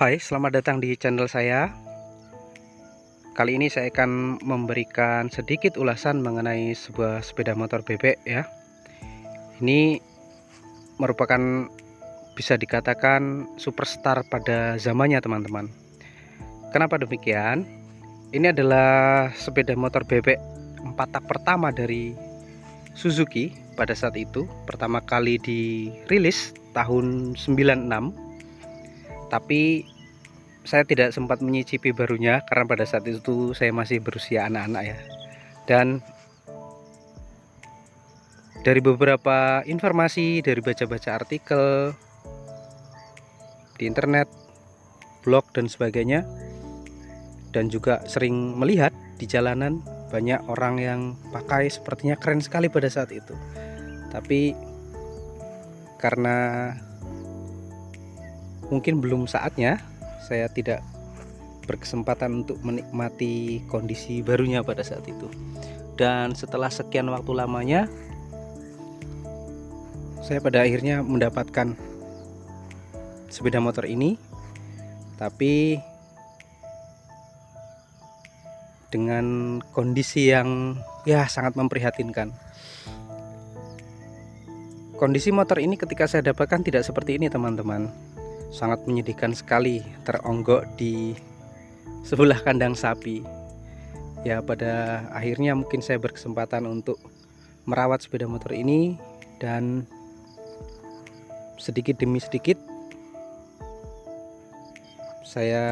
Hai, selamat datang di channel saya. Kali ini saya akan memberikan sedikit ulasan mengenai sebuah sepeda motor bebek ya. Ini merupakan bisa dikatakan superstar pada zamannya teman-teman. Kenapa demikian? Ini adalah sepeda motor bebek 4 tak pertama dari Suzuki pada saat itu. Pertama kali dirilis tahun 96. Tapi saya tidak sempat menyicipi barunya karena pada saat itu saya masih berusia anak-anak ya. Dan dari beberapa informasi, dari baca-baca artikel di internet, blog dan sebagainya, dan juga sering melihat di jalanan banyak orang yang pakai, sepertinya keren sekali pada saat itu. Tapi karena mungkin belum saatnya, saya tidak berkesempatan untuk menikmati kondisi barunya pada saat itu. Dan setelah sekian waktu lamanya, saya pada akhirnya mendapatkan sepeda motor ini, tapi dengan kondisi yang ya sangat memprihatinkan. Kondisi motor ini ketika saya dapatkan tidak seperti ini teman-teman. Sangat menyedihkan sekali, teronggok di sebelah kandang sapi. Ya, pada akhirnya mungkin saya berkesempatan untuk merawat sepeda motor ini, dan sedikit demi sedikit saya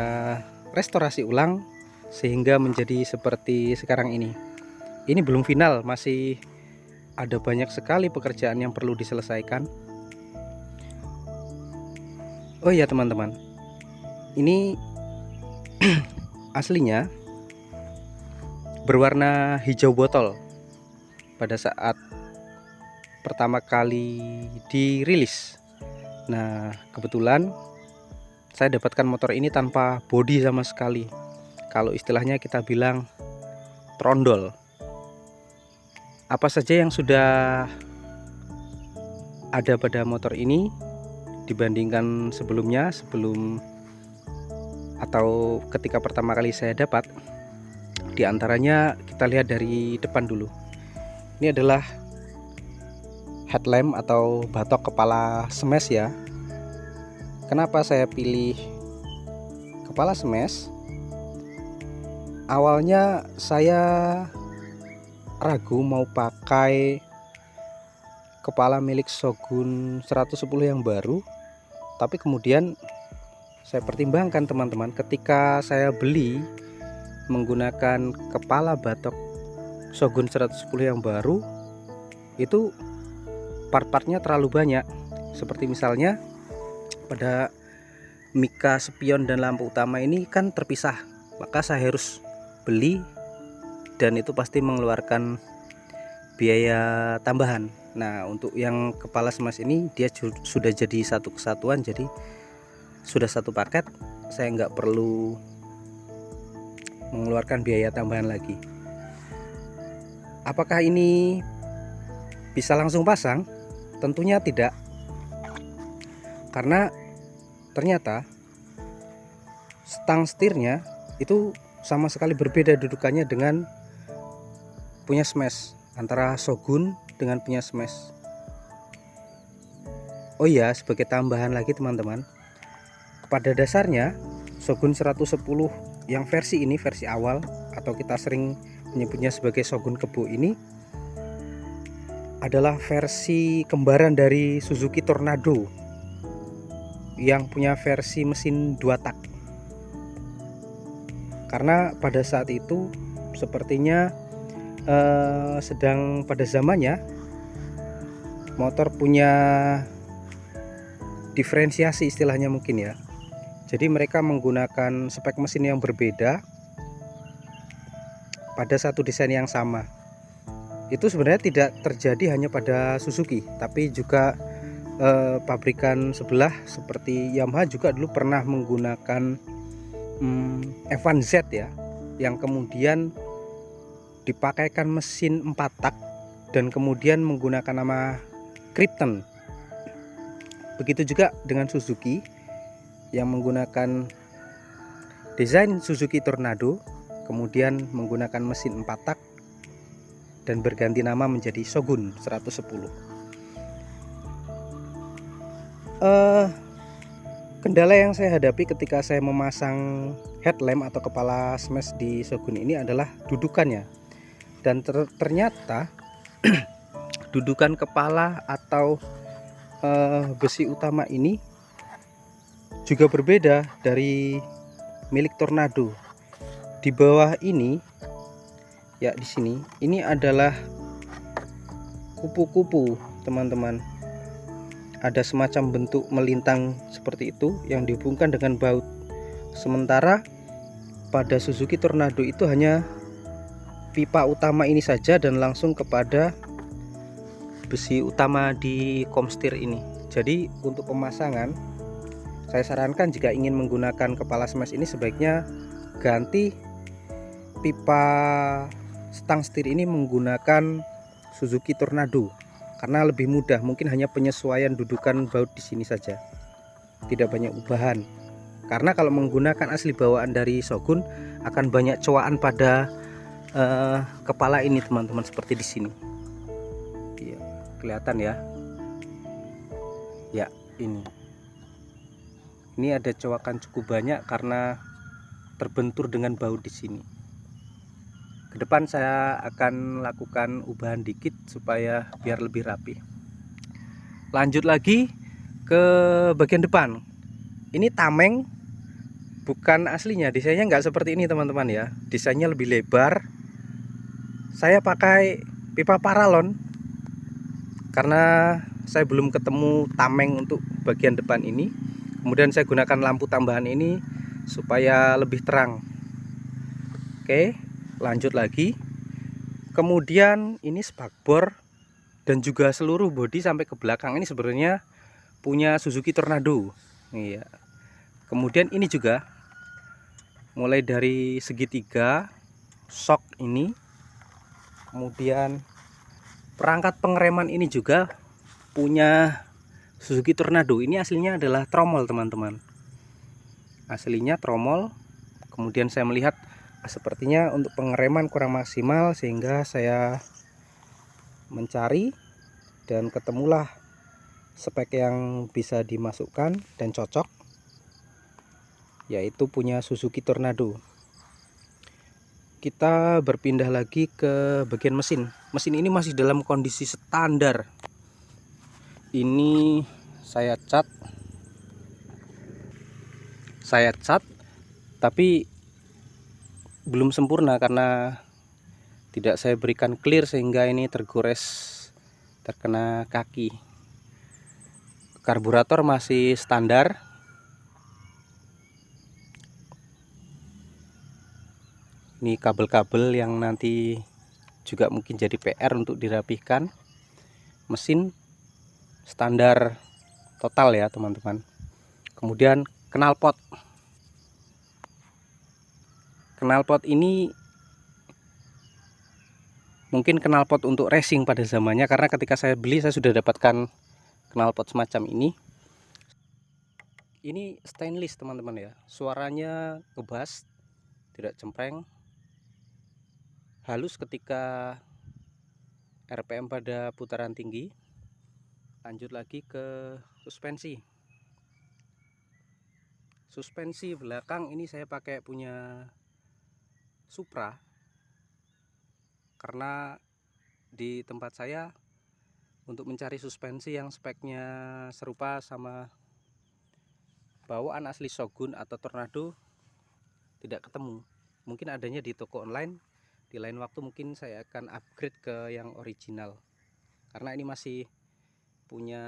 restorasi ulang sehingga menjadi seperti sekarang ini. Ini belum final, masih ada banyak sekali pekerjaan yang perlu diselesaikan. Oh iya teman-teman, ini aslinya berwarna hijau botol pada saat pertama kali dirilis. Nah, kebetulan saya dapatkan motor ini tanpa bodi sama sekali. Kalau istilahnya kita bilang trondol. Apa saja yang sudah ada pada motor ini dibandingkan sebelumnya, atau ketika pertama kali saya dapat, diantaranya kita lihat dari depan dulu. Ini adalah headlamp atau batok kepala smash ya. Kenapa saya pilih kepala smash? Awalnya saya ragu mau pakai kepala milik Shogun 110 yang baru, tapi kemudian saya pertimbangkan teman-teman, ketika saya beli menggunakan kepala batok Shogun 110 yang baru, itu part-partnya terlalu banyak. Seperti misalnya pada mika, spion dan lampu utama ini kan terpisah, maka saya harus beli, dan itu pasti mengeluarkan biaya tambahan. Nah, untuk yang kepala smash ini dia sudah jadi satu kesatuan, jadi sudah satu paket, saya nggak perlu mengeluarkan biaya tambahan lagi. Apakah ini bisa langsung pasang? Tentunya tidak, karena ternyata stang setirnya itu sama sekali berbeda dudukannya dengan punya smash, antara Shogun dengan punya smash. Oh iya, sebagai tambahan lagi teman-teman, pada dasarnya Shogun 110 yang versi ini, versi awal, atau kita sering menyebutnya sebagai Shogun Kebo ini, adalah versi kembaran dari Suzuki Tornado yang punya versi mesin 2 tak. Karena pada saat itu sepertinya sedang pada zamannya motor punya diferensiasi istilahnya mungkin ya. Jadi mereka menggunakan spek mesin yang berbeda pada satu desain yang sama. Itu sebenarnya tidak terjadi hanya pada Suzuki, tapi juga pabrikan sebelah seperti Yamaha juga dulu pernah menggunakan F1Z ya, yang kemudian dipakaikan mesin 4 tak dan kemudian menggunakan nama Krypton. Begitu juga dengan Suzuki yang menggunakan desain Suzuki Tornado, kemudian menggunakan mesin 4 tak dan berganti nama menjadi Shogun 110. Kendala yang saya hadapi ketika saya memasang headlamp atau kepala smash di Shogun ini adalah dudukannya, dan ternyata dudukan kepala atau besi utama ini juga berbeda dari milik Tornado. Di bawah ini ya, di sini ini adalah kupu-kupu teman-teman. Ada semacam bentuk melintang seperti itu yang dihubungkan dengan baut. Sementara pada Suzuki Tornado itu hanya pipa utama ini saja dan langsung kepada besi utama di komstir ini. Jadi untuk pemasangan, saya sarankan jika ingin menggunakan kepala smash ini sebaiknya ganti pipa stang setir ini menggunakan Suzuki Tornado, karena lebih mudah. Mungkin hanya penyesuaian dudukan baut di sini saja, tidak banyak ubahan. Karena kalau menggunakan asli bawaan dari Shogun akan banyak cowaan pada kepala ini teman-teman, seperti di sini. Ya, kelihatan ya. Ya, ini ada cowakan cukup banyak karena terbentur dengan baut di sini. Ke depan saya akan lakukan ubahan dikit supaya biar lebih rapi. Lanjut lagi ke bagian depan. Ini tameng, bukan aslinya. Desainnya nggak seperti ini teman-teman ya. Desainnya lebih lebar. Saya pakai pipa paralon karena saya belum ketemu tameng untuk bagian depan ini. Kemudian saya gunakan lampu tambahan ini supaya lebih terang. Oke, lanjut lagi. Kemudian ini spakbor dan juga seluruh bodi sampai ke belakang ini sebenarnya punya Suzuki Tornado. Iya. Kemudian ini juga mulai dari segitiga, shock ini, kemudian perangkat pengereman ini juga punya Suzuki Tornado. Ini aslinya adalah tromol teman-teman. Aslinya tromol. Kemudian saya melihat sepertinya untuk pengereman kurang maksimal, sehingga saya mencari dan ketemulah spek yang bisa dimasukkan dan cocok, yaitu punya Suzuki Tornado. Kita berpindah lagi ke bagian mesin. Mesin ini masih dalam kondisi standar. Ini saya cat tapi belum sempurna karena tidak saya berikan clear sehingga ini tergores, terkena kaki. Karburator masih standar. Ini kabel-kabel yang nanti juga mungkin jadi PR untuk dirapihkan. Mesin standar total ya teman-teman. Kemudian knalpot ini mungkin knalpot untuk racing pada zamannya, karena ketika saya beli saya sudah dapatkan knalpot semacam ini. Ini stainless teman-teman ya, suaranya ngebas, tidak cempreng, halus ketika RPM pada putaran tinggi. Lanjut lagi ke suspensi belakang. Ini saya pakai punya Supra karena di tempat saya untuk mencari suspensi yang speknya serupa sama bawaan asli Shogun atau Tornado tidak ketemu. Mungkin adanya di toko online. Di lain waktu mungkin saya akan upgrade ke yang original, karena ini masih punya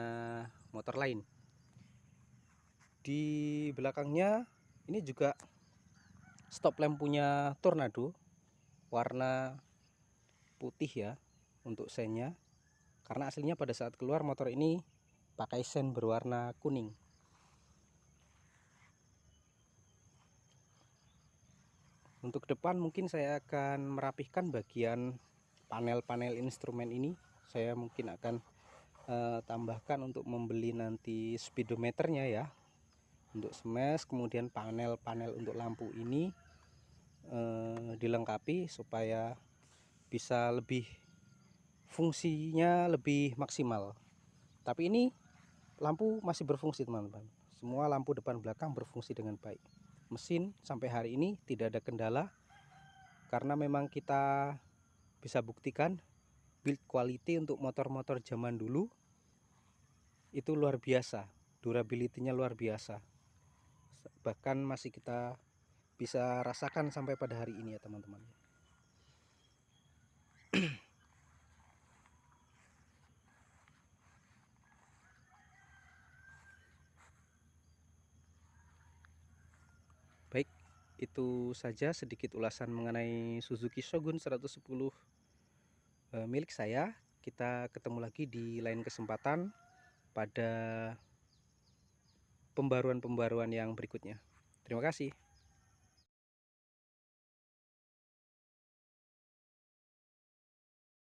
motor lain. Di belakangnya ini juga stop lamp punya Tornado, warna putih ya untuk sennya, karena aslinya pada saat keluar motor ini pakai sen berwarna kuning. Untuk depan mungkin saya akan merapihkan bagian panel-panel instrumen ini. Saya mungkin akan tambahkan untuk membeli nanti speedometernya ya, untuk smash, kemudian panel-panel untuk lampu ini dilengkapi supaya bisa lebih fungsinya lebih maksimal. Tapi ini lampu masih berfungsi teman-teman, semua lampu depan belakang berfungsi dengan baik. Mesin sampai hari ini tidak ada kendala, karena memang kita bisa buktikan build quality untuk motor-motor zaman dulu itu luar biasa, durability-nya luar biasa, bahkan masih kita bisa rasakan sampai pada hari ini ya teman-teman. Baik, itu saja sedikit ulasan mengenai Suzuki Shogun 110 milik saya. Kita ketemu lagi di lain kesempatan pada pembaruan-pembaruan yang berikutnya. Terima kasih.